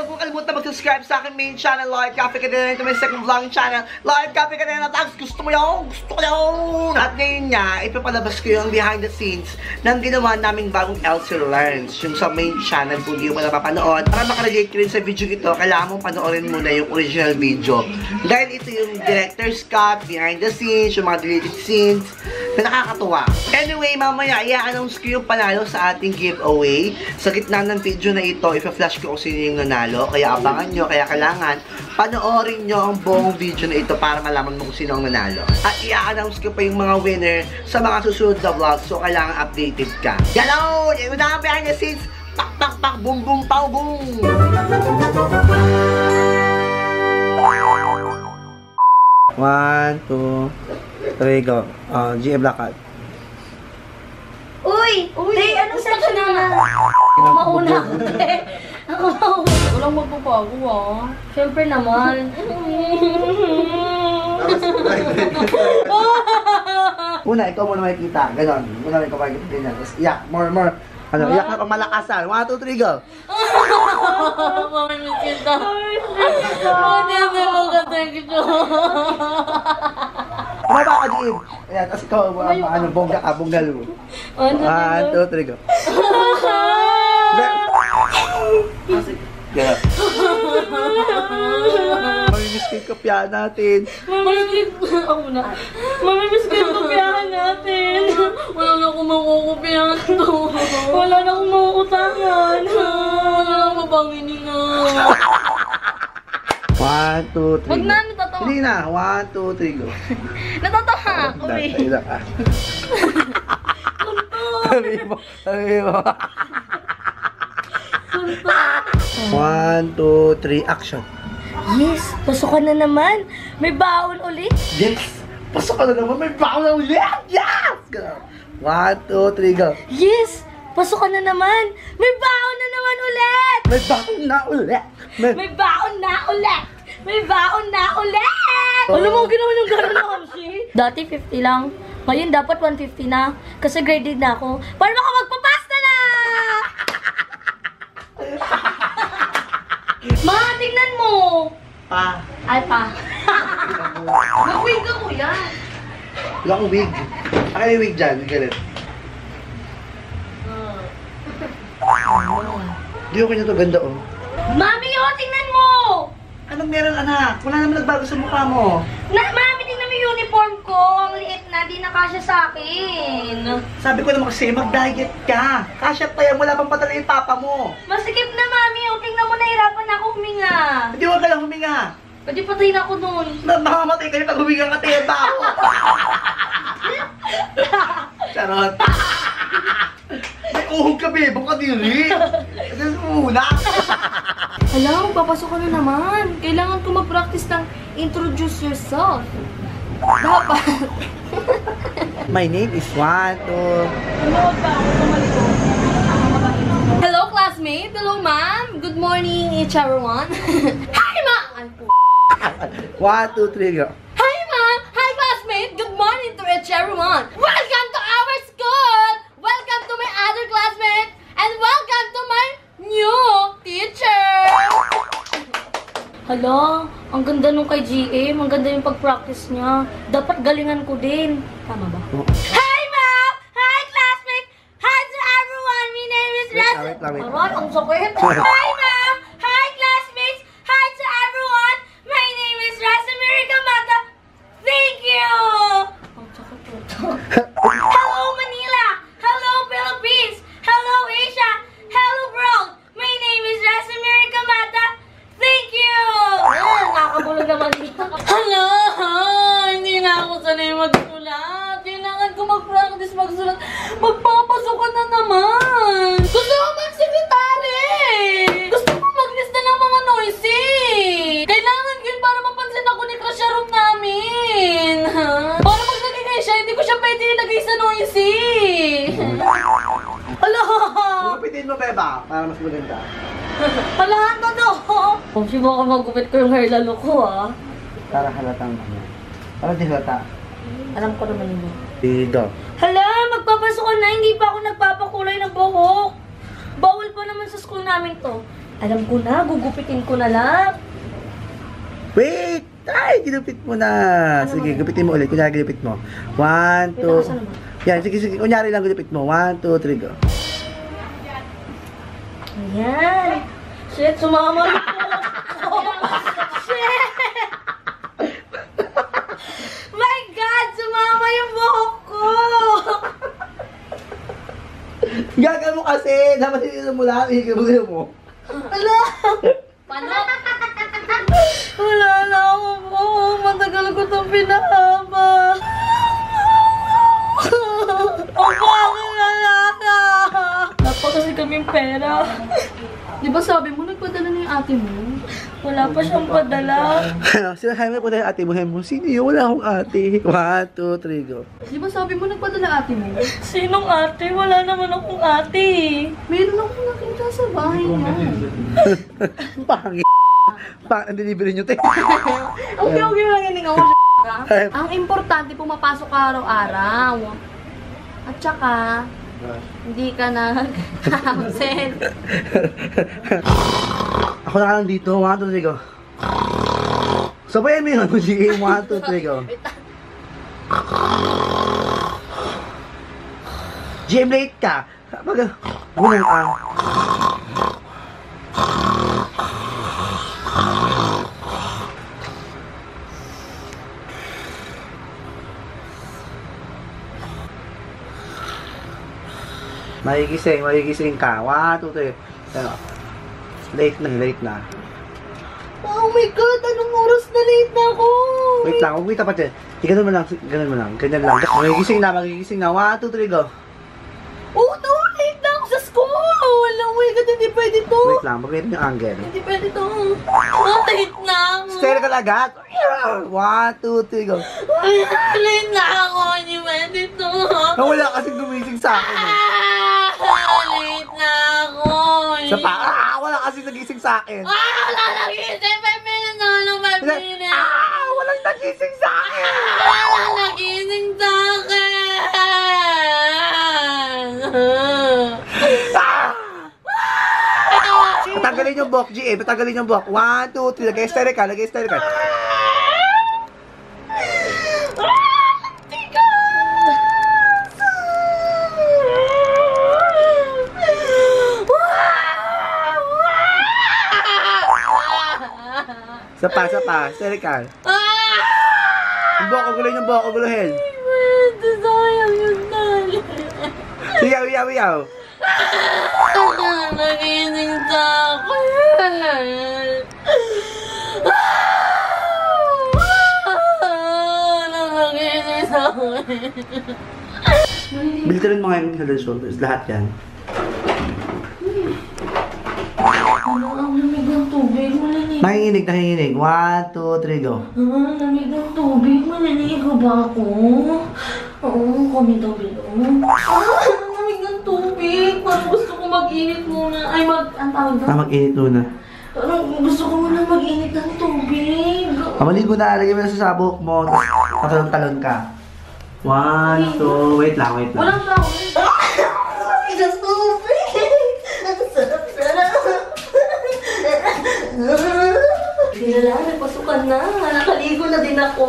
huwag mong kalimutan mag-subscribe sa aking main channel, Lloyd Cafe Cadena. Ito may second vlogging channel, Lloyd Cafe Cadena. Tags, gusto mo yun? Gusto ko yun! At ngayon nga, ipapalabas ko yung behind the scenes ng ginawa naming bagong Elsie Learns. Yung sa main channel, kung di mo na napapanood. Para makarelate ko rin sa video ito, kailangan mong panoorin muna yung original video. Dahil ito yung director's cut, behind the scenes, yung mga deleted scenes, na nakakatuwa. Anyway, mamaya, i-announce ko yung panalo sa ating giveaway. Sa gitna ng video na ito, ipa-flash ko kung sino yung nanalo. Kaya abangan nyo, kaya kailangan panoorin nyo ang buong video na ito para malaman mo kung sino ang nanalo. At i-announce ko pa yung mga winner sa mga susunod na vlog. So, kailangan updated ka. Hello! Yung na behind the scenes. Pak, pak, pak, boom, boom, pow, boom! 1, 2, 3, go. GA Blackout. Uy! Tay, anong section na? Ako mauna. Ako mauna. Walang magpapago ah. Siyempre naman. Una, ikaw muna makikita. Ganon. Una, ikaw makikita ganyan. Tapos, iyak. More. Ano, iyak na pang malakasan. 1, 2, 3, go. Mami, kita. Mami, mo katay ko. Kumaba ka, Jim. Ayan, tapos ikaw, bongga ka, bonggalo. 1, 2, 3, go. Gano'n. Mamimiss ko yung kopyahan natin. Mamimiss ko yung kopyahan natin. Wala na akong makukopyahan to. Wala na akong makukutangan. Wala na akong mabanginin na. 1, 2, 3, wag go. na, natatawa. Hindi na. 1, 2, 3, go. Natatawa ako eh. Dahil ka. Sabi mo. 1, 2, 3, action. Yes, pasukan na naman. May baon ulit. Yes! Pasok ka na naman, may baon na ulit! Yes! 1, 2, 3, go. Yes, pasukan na naman. May baon na naman ulit. May baon na ulit! May baon na ulit. May baon na ulit. Alam mo, ginawa yung gano'n na Kamsi. Dati 50 lang. Ngayon dapat 150 na. Kasi graded na ako. Para maka magpapasta na! Ma, tingnan mo! Pa. Ay, pa. Mag-wig ka, kuya. Wala akong wig. Akin yung wig dyan, galit. Di okay na to, ganda oh. Mami, oh, tingnan mo! Anong meron anak? Wala naman nagbago sa mukha mo. Mami, tingnan mo yung uniform ko. Ang liit na, di na kasya sa akin. Sabi ko naman kasi, mag-diet ka. Kasya pa yan, wala pang patala yung papa mo. Masikip na, Mami. O, tingnan mo, nahirapan na ako huminga. Hindi mo ka lang huminga. Pwede patay na ako nun. Mamamatay kayo pag huminga ka tayo ba ako. Charot. May uhog ka, babe. Baka diri. Ito muna. Alam, papasok ka na naman. Kailangan ko mag-practice ng introduce yourself. Dapat. My name is 1, 2. Hello, classmate. Hello, ma'am. Good morning, each everyone. Hi, ma'am. 1, 2, 3, go. Hi, ma'am. Hi, classmate. Good morning to each everyone. Welcome to our school. Welcome to my other classmates. And welcome to my new teacher. Hala, ang ganda nung kay GM. Ang ganda yung pag-practice niya. Dapat galingan ko din. Tama ba? Hi, ma'am. Hi, classmate. Hi to everyone. My name is Raz. Wait lang. Aray, ang sakit. Hi, ma'am. Hi, classmates. Hi to everyone. My name is Raz America Mata. Thank you. Ang sakit ito. Hello, Manila. Hello, Philippines. Hello, Asia. Hello, world. My name is Raz America Mata. Thank you. Nakakabulog naman dito. Hala, hindi na ako sanay magsulat. Kailangan ko mag-practice magsulat. Magpapasok ka na naman. Gusto ko mag-secretary. Gusto ko maglista ng mga noisy. Kailangan ko yun para mapansin ako ni crush sa room namin. Para pag nagigay siya, hindi ko siya pwede ilagay sa noisy. Hala. Gupitin mo, beba, para mas maganda. Hala, todo. Kung si baka magupit ko yung hair lalo ko, ah. Para halatang ano. Para di halata. Alam ko naman yun. Dito. Hala, magpapasok ka na. Hindi pa ako nagpapakulay ng buhok. Bawal pa naman sa school namin to. Alam ko na, gugupitin ko na lang. Wait! Ay, ginupit mo na. Sige, gupitin mo ulit. Kunyari, ginupit mo. 1, 2. Yan, sige, sige. Kunyari lang ginupit mo. 1, 2, 3, go. Ayan. Shit, sumama na po. Shit! My God, sumama yung buhok ko. Gagal mo kasi. Dapat hindi mo lang. Higil mo. Ala! Paano? Wala na ako po. Matagal ko itong pinahaba. Ang bakit na. Dapat kasi kaming pera. Di ba sabi mo, nagpadala na yung ate mo? Wala pa siyang padala. Sinasabi mo po na yung ate mo. Sino yun? Wala akong ate. 1, 2, 3, go. Di ba sabi mo, nagpadala ate mo? Sinong ate? Wala naman akong ate. Meron akong nakita sa bahay niya. Pangit. Ang delivery nyo, te. Okay, lang yun ako. Ang importante, pumapasok ka araw-araw. At saka, hindi ka nag-absent. Ako na lang dito. 1, 2, 3, go. Sabayan mo yun. 1, 2, 3, go. GM late ka. Kapag, gunang ka. Magigising ka. 1, 2, 3. Ano? Late na. Oh my God! Anong oras na late na ako? Wait lang, huwag tapat yan. Ganyan mo lang. Ganyan lang. Magigising na. 1, 2, 3, go. Oh no! Late na ako sa school! Wala, oh my God! Hindi pwede to! Wait lang, magkita yung angle. Hindi pwede to! Oh, late na ako! Stare ka agad. 1, 2, 3, go. Late na ako! Hindi pwede to! Wala kasing gumising sa akin. Late na ako! Wala kasing nagising sa akin. Wala nagising! 5 minutes na lang! 5 minutes! Walang nagising sa akin. Wala nagising sa akin! Patanggalin yung buhok, GA. Patanggalin yung buhok. 1, 2, 3. Lagay-style ka. Sapa. Style ka. Yung buhok, guluhin. Sayang yun na. Siyaw. Nagising sa akin. Nagising sa akin. Bili ka rin mga yung head and shoulders. Lahat yan. Ang lamig ng tubig. Maliligo. Nanginginig. 1, 2, 3, go. Ang lamig ng tubig. Maliligo ba ako? Oo, kami daw bilong. Ang lamig ng tubig. Parang gusto ko mag-init muna. Ang tawag daw? Mag-init muna. Parang gusto ko muna mag-init ng tubig. Maligo na. Lagay mo na sa sabok mo. Tapos talon ka. 1, 2, wait lang. Walang tawag. Ang tubig. Ang sarap-sarap. Hindi na lang, nagpasukan na. Nakaligo na din ako.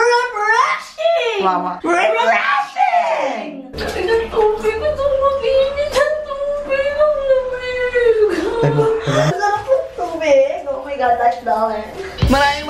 Refreshing! Mama. Refreshing! Lamig ng tubig. Gusto ko mag-init ng tubig. Ang lamig. Sarap ng tubig. Oh my God, that's dollar.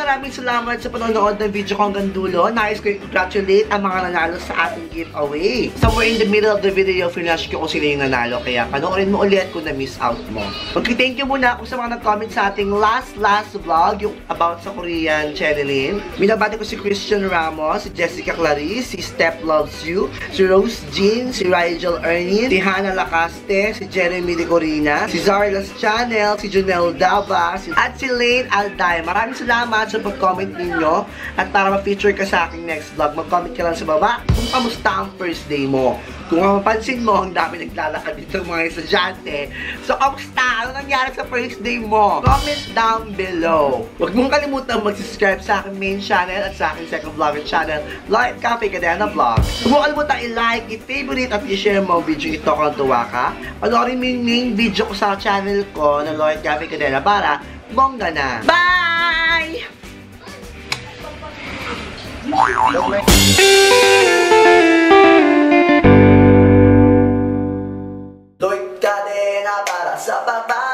Maraming salamat sa panonood ng video ko hanggang dulo. Nais ko i-congratulate ang mga nanalo sa ating giveaway. Somewhere in the middle of the video, finish ko kung sino yung nanalo. Kaya panoorin mo ulit kung na-miss out mo. Mag-thank you muna ako sa mga nag-comment sa ating last vlog, yung about sa Korean Channeling. Minabati ko si Christian Ramos, si Jessica Clarice, si Step Loves You, si Rose Jean, si Rigel Ernie, si Hannah Lacaste, si Jeremy De Corina, si Zarla's Channel, si Junel Dava, at si Lane Alday. Maraming salamat sa pag-comment ninyo. At para ma-feature ka sa aking next vlog, mag-comment ka lang sa baba kung kamusta ang first day mo. Kung mapapansin mo, ang dami naglalakad dito mga estudyante. So, kamusta? Ano nangyari sa first day mo? Comment down below. Huwag mong kalimutan mag-subscribe sa aking main channel at sa aking second vlogger channel, Lloyd Cafe Cadena Vlogs. Huwag mong kalimutan i-like, i-favorite at i-share mo ang video ito kung natuwa ka. Panoorin mo yung main video ko sa channel ko na Lloyd Cafe Cadena para bongga na. Bye! Lloyd Cadena para sa baba.